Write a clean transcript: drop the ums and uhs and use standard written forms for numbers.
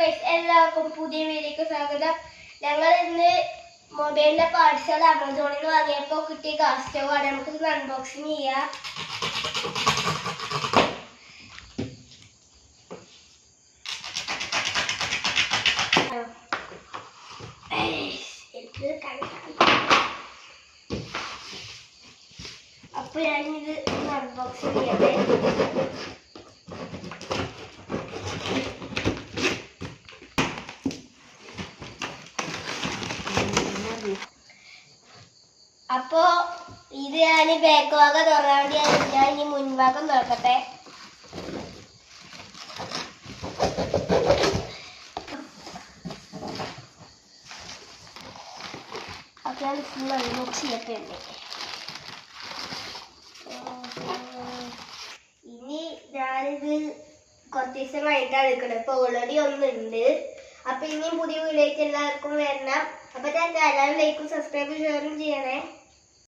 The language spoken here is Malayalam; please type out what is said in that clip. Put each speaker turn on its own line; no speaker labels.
എല്ലാവർക്കും പുതിയ വീഡിയോക്ക് സ്വാഗതം. ഞങ്ങൾ ഇന്ന് മൊബൈലിന്റെ പാർട്സുകൾ ആമസോണിൽ നിന്ന് വാങ്ങിയപ്പോൾ കിട്ടിയ ഗ്യാസ് സ്റ്റവ് ആണ്. നമുക്കിത് അൺബോക്സിങ് ചെയ്യാം. അപ്പൊ ഞാനിത് അൺബോക്സിങ് ചെയ്യട്ടെ. അപ്പോ ഇത് ഞാൻ ബാക്ക് ഭാഗം തുറക്കാൻ വേണ്ടി ഞാൻ ഇനി മുൻഭാഗം തുറക്കട്ടെ. അപ്പൊ ഞാൻ ഫുൾ അൺബോക്സ് ചെയ്തിട്ടുണ്ട്. ഇനി ഞാനിത് കുറച്ച് ദിവസം കഴിഞ്ഞിട്ടാണ് എടുക്കുന്നത്. ഇപ്പൊ ഓൾറെഡി ഒന്നുണ്ട്. അപ്പൊ ഇനിയും പുതിയ വീഡിയോക്ക് എല്ലാവർക്കും വരണം. അപ്പൊ ഞാൻ എല്ലാവരും ലൈക്കും സബ്സ്ക്രൈബും ഷെയറും ചെയ്യണേ.